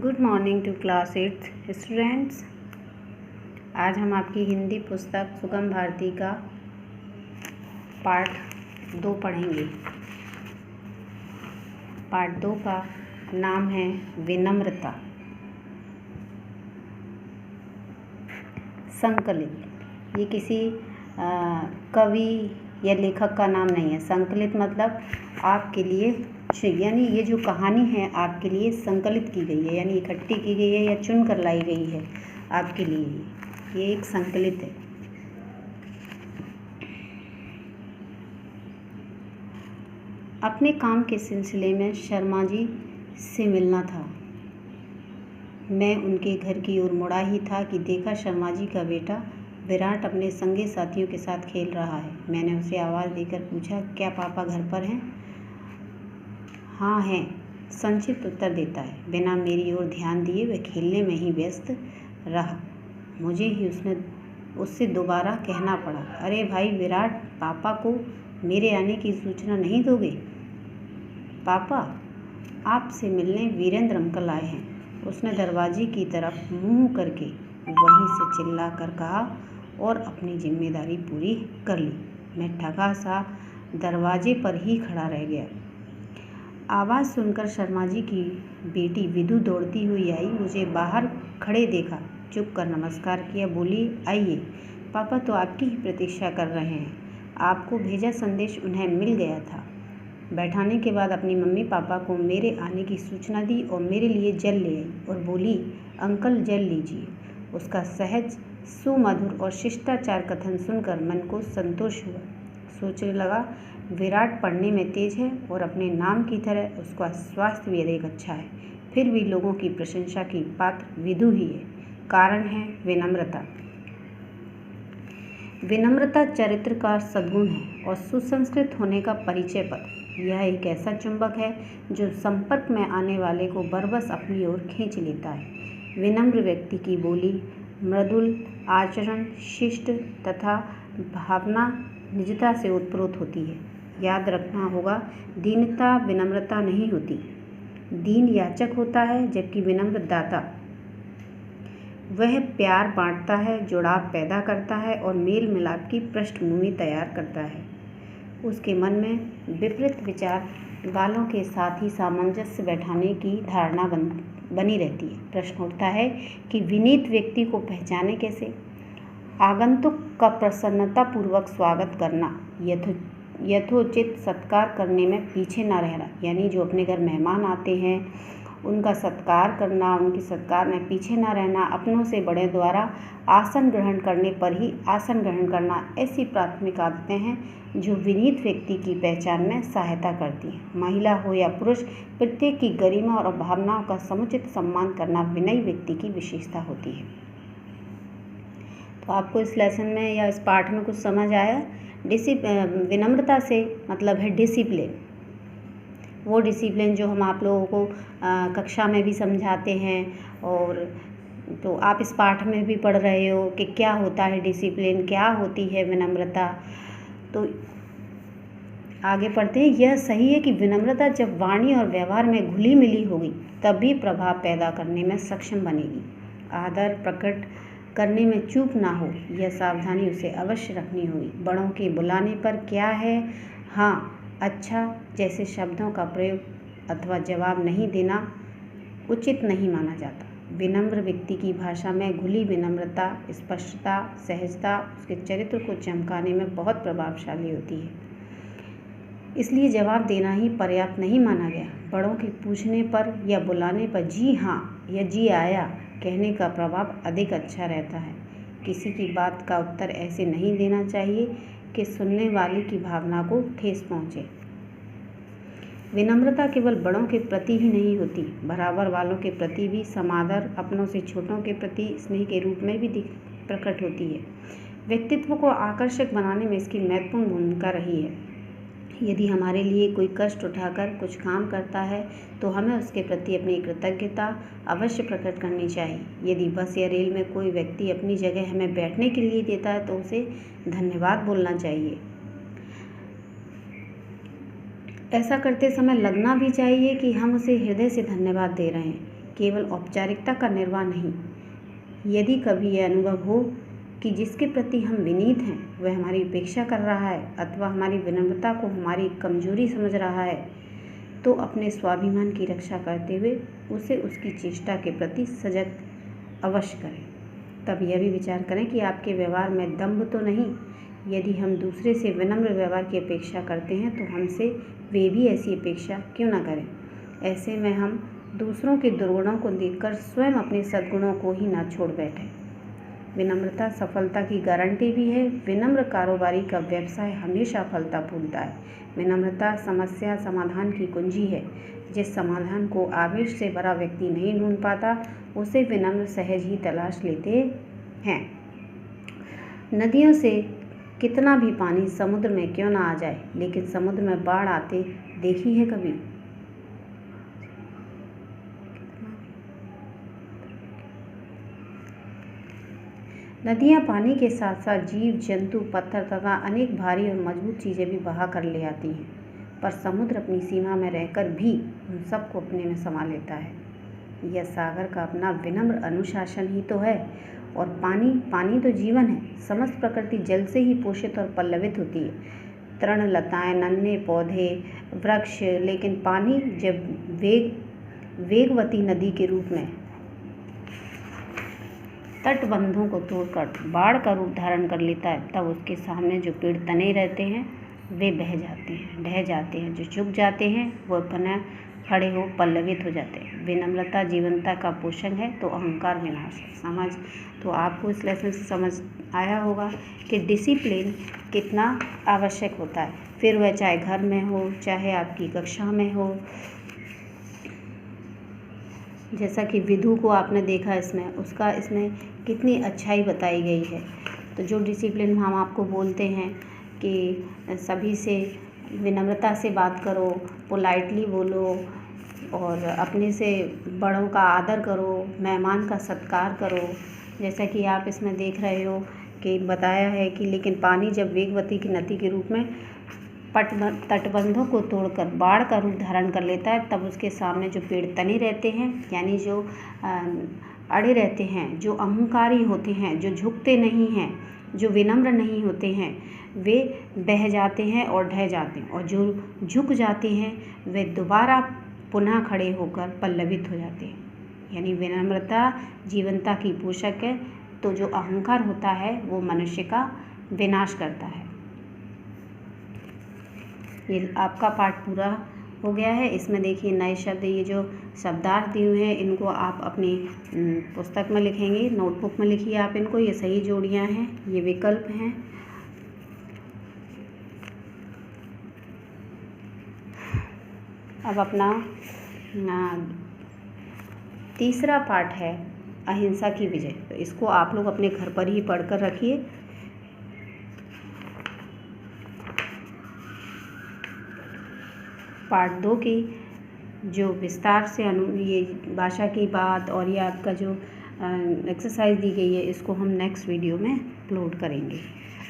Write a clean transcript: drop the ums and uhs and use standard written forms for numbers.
Good morning to class 8 students. आज हम आपकी हिंदी पुस्तक सुगम भारती का पार्ट 2 पढ़ेंगे। पार्ट 2 का नाम है विनम्रता। संकलित, ये किसी कवि या लेखक का नाम नहीं है। संकलित मतलब आपके लिए, यानी ये जो कहानी है आपके लिए संकलित की गई है, यानी इकट्ठी की गई है या चुन कर लाई गई है आपके लिए। ये एक संकलित है। अपने काम के सिलसिले में शर्मा जी से मिलना था। मैं उनके घर की ओर मुड़ा ही था कि देखा शर्मा जी का बेटा विराट अपने संगी साथियों के साथ खेल रहा है। मैंने उसे आवाज़ देकर पूछा, क्या पापा घर पर हैं? हाँ हैं, संक्षिप्त उत्तर देता है। बिना मेरी ओर ध्यान दिए वह खेलने में ही व्यस्त रहा। मुझे ही उससे दोबारा कहना पड़ा, अरे भाई विराट, पापा को मेरे आने की सूचना नहीं दोगे? पापा, आपसे मिलने वीरेंद्र अंकल आए हैं। उसने दरवाजे की तरफ मुंह करके वहीं से चिल्ला कर कहा और अपनी जिम्मेदारी पूरी कर ली। मैं ठगा सा दरवाजे पर ही खड़ा रह गया। आवाज़ सुनकर शर्मा जी की बेटी विदु दौड़ती हुई आई, मुझे बाहर खड़े देखा, चुप कर नमस्कार किया, बोली, आइए, पापा तो आपकी ही प्रतीक्षा कर रहे हैं। आपको भेजा संदेश उन्हें मिल गया था। बैठाने के बाद अपनी मम्मी पापा को मेरे आने की सूचना दी और मेरे लिए जल ले आई और बोली, अंकल जल लीजिए। उसका सहज, सुमधुर और शिष्टाचार कथन सुनकर मन को संतोष हुआ। सोचने लगा, विराट पढ़ने में तेज है और अपने नाम की तरह उसका स्वास्थ्य भी अधिक अच्छा है। फिर भी लोगों की प्रशंसा की पात्र विदु ही है। कारण है विनम्रता। विनम्रता चरित्र का सद्गुण है और सुसंस्कृत होने का परिचय पत्र। यह एक ऐसा चुंबक है जो संपर्क में आने वाले को बरबस अपनी ओर खींच लेता है। विनम्र व्यक्ति की बोली मृदुल, आचरण शिष्ट तथा भावना निजता से उत्प्रोत होती है। याद रखना होगा, दीनता विनम्रता नहीं होती। दीन याचक होता है, जबकि विनम्र दाता। वह प्यार बांटता है, जुड़ाव पैदा करता है और मेल मिलाप की पृष्ठभूमि तैयार करता है। उसके मन में विपरीत विचार वालों के साथ ही सामंजस्य बैठाने की धारणा बनी रहती है। प्रश्न उठता है कि विनीत व्यक्ति को पहचाने कैसे? आगंतुक का प्रसन्नतापूर्वक स्वागत करना, यथोचित सत्कार करने में पीछे ना रहना, यानी जो अपने घर मेहमान आते हैं उनका सत्कार करना, उनके सत्कार में पीछे ना रहना, अपनों से बड़े द्वारा आसन ग्रहण करने पर ही आसन ग्रहण करना, ऐसी प्राथमिक आदतें हैं जो विनीत व्यक्ति की पहचान में सहायता करती हैं। महिला हो या पुरुष, प्रत्येक की गरिमा और भावनाओं का समुचित सम्मान करना विनयी व्यक्ति की विशेषता होती है। तो आपको इस लेसन में या इस पाठ में कुछ समझ आया? विनम्रता से मतलब है डिसिप्लिन। वो डिसिप्लिन जो हम आप लोगों को कक्षा में भी समझाते हैं, और तो आप इस पाठ में भी पढ़ रहे हो कि क्या होता है डिसिप्लिन, क्या होती है विनम्रता। तो आगे पढ़ते हैं। यह सही है कि विनम्रता जब वाणी और व्यवहार में घुली मिली होगी तभी प्रभाव पैदा करने में सक्षम बनेगी। आदर प्रकट करने में चूक ना हो, यह सावधानी उसे अवश्य रखनी होगी। बड़ों के बुलाने पर क्या है, हाँ, अच्छा जैसे शब्दों का प्रयोग अथवा जवाब नहीं देना उचित नहीं माना जाता। विनम्र व्यक्ति की भाषा में घुली विनम्रता, स्पष्टता, सहजता उसके चरित्र को चमकाने में बहुत प्रभावशाली होती है। इसलिए जवाब देना ही पर्याप्त नहीं माना गया। बड़ों के पूछने पर या बुलाने पर जी हाँ या जी आया कहने का प्रभाव अधिक अच्छा रहता है। किसी की बात का उत्तर ऐसे नहीं देना चाहिए कि सुनने वाले की भावना को ठेस पहुँचे। विनम्रता केवल बड़ों के प्रति ही नहीं होती, बराबर वालों के प्रति भी समादर, अपनों से छोटों के प्रति स्नेह के रूप में भी प्रकट होती है। व्यक्तित्व को आकर्षक बनाने में इसकी महत्वपूर्ण भूमिका रही है। यदि हमारे लिए कोई कष्ट उठाकर कुछ काम करता है तो हमें उसके प्रति अपनी कृतज्ञता अवश्य प्रकट करनी चाहिए। यदि बस या रेल में कोई व्यक्ति अपनी जगह हमें बैठने के लिए देता है तो उसे धन्यवाद बोलना चाहिए। ऐसा करते समय लगना भी चाहिए कि हम उसे हृदय से धन्यवाद दे रहे हैं। केवल औपचारिकता का निर्वाह नहीं। यदि कभी यह अनुभव हो कि जिसके प्रति हम विनीत हैं वह हमारी उपेक्षा कर रहा है अथवा हमारी विनम्रता को हमारी कमजोरी समझ रहा है, तो अपने स्वाभिमान की रक्षा करते हुए उसे उसकी चेष्टा के प्रति सजग अवश्य करें। तब यह भी विचार करें कि आपके व्यवहार में दंभ तो नहीं। यदि हम दूसरे से विनम्र व्यवहार की अपेक्षा करते हैं तो हमसे वे भी ऐसी अपेक्षा क्यों न करें। ऐसे में हम दूसरों के दुर्गुणों को देखकर स्वयं अपने सद्गुणों को ही ना छोड़ बैठें। विनम्रता सफलता की गारंटी भी है। विनम्र कारोबारी का व्यवसाय हमेशा फलतापूर्वक है। विनम्रता समस्या समाधान की कुंजी है। जिस समाधान को आवेश से भरा व्यक्ति नहीं ढूंढ पाता उसे विनम्र सहज ही तलाश लेते हैं। नदियों से कितना भी पानी समुद्र में क्यों ना आ जाए, लेकिन समुद्र में बाढ़ आते देखी है कभी? नदियाँ पानी के साथ साथ जीव जंतु पत्थर तथा अनेक भारी और मजबूत चीज़ें भी बहा कर ले आती हैं, पर समुद्र अपनी सीमा में रहकर भी उन सबको अपने में समा लेता है। यह सागर का अपना विनम्र अनुशासन ही तो है। और पानी तो जीवन है। समस्त प्रकृति जल से ही पोषित और पल्लवित होती है। तृण लताएं, नन्हे पौधे, वृक्ष, लेकिन पानी जब वेगवती नदी के रूप में तटबंधों को तोड़कर बाढ़ का रूप धारण कर लेता है, तब उसके सामने जो पेड़ तने रहते हैं वे बह जाते हैं, ढह जाते हैं। जो झुक जाते हैं वह पुनः खड़े हो पल्लवित हो जाते हैं। विनम्रता जीवनता का पोषण है तो अहंकार विनाश है। समझ तो आपको इस लेसन से समझ आया होगा कि डिसिप्लिन कितना आवश्यक होता है। फिर वह चाहे घर में हो, चाहे आपकी कक्षा में हो। जैसा कि विधु को आपने देखा इसमें कितनी अच्छाई बताई गई है। तो जो डिसिप्लिन हम आपको बोलते हैं कि सभी से विनम्रता से बात करो, पोलाइटली बोलो और अपने से बड़ों का आदर करो, मेहमान का सत्कार करो। जैसा कि आप इसमें देख रहे हो कि बताया है कि लेकिन पानी जब वेगवती की नदी के रूप में तटबंधों को तोड़कर बाढ़ का रूप धारण कर लेता है, तब उसके सामने जो पेड़ तने रहते हैं, यानी जो अड़े रहते हैं, जो अहंकारी होते हैं, जो झुकते नहीं हैं, जो विनम्र नहीं होते हैं, वे बह जाते हैं और ढह जाते हैं। और जो झुक जाते हैं वे दोबारा पुनः खड़े होकर पल्लवित हो जाते हैं। यानी विनम्रता जीवनता की पोषक है। तो जो अहंकार होता है वो मनुष्य का विनाश करता है। ये आपका पाठ पूरा हो गया है। इसमें देखिए नए शब्द, ये जो शब्दार्थ दिए हुए हैं इनको आप अपनी पुस्तक में लिखेंगे, नोटबुक में लिखिए आप इनको। ये सही जोड़ियां हैं, ये विकल्प हैं। अब अपना तीसरा पाठ है अहिंसा की विजय। तो इसको आप लोग अपने घर पर ही पढ़कर रखिए। पार्ट 2 की जो विस्तार से ये भाषा की बात और ये आपका जो एक्सरसाइज दी गई है, इसको हम नेक्स्ट वीडियो में अपलोड करेंगे।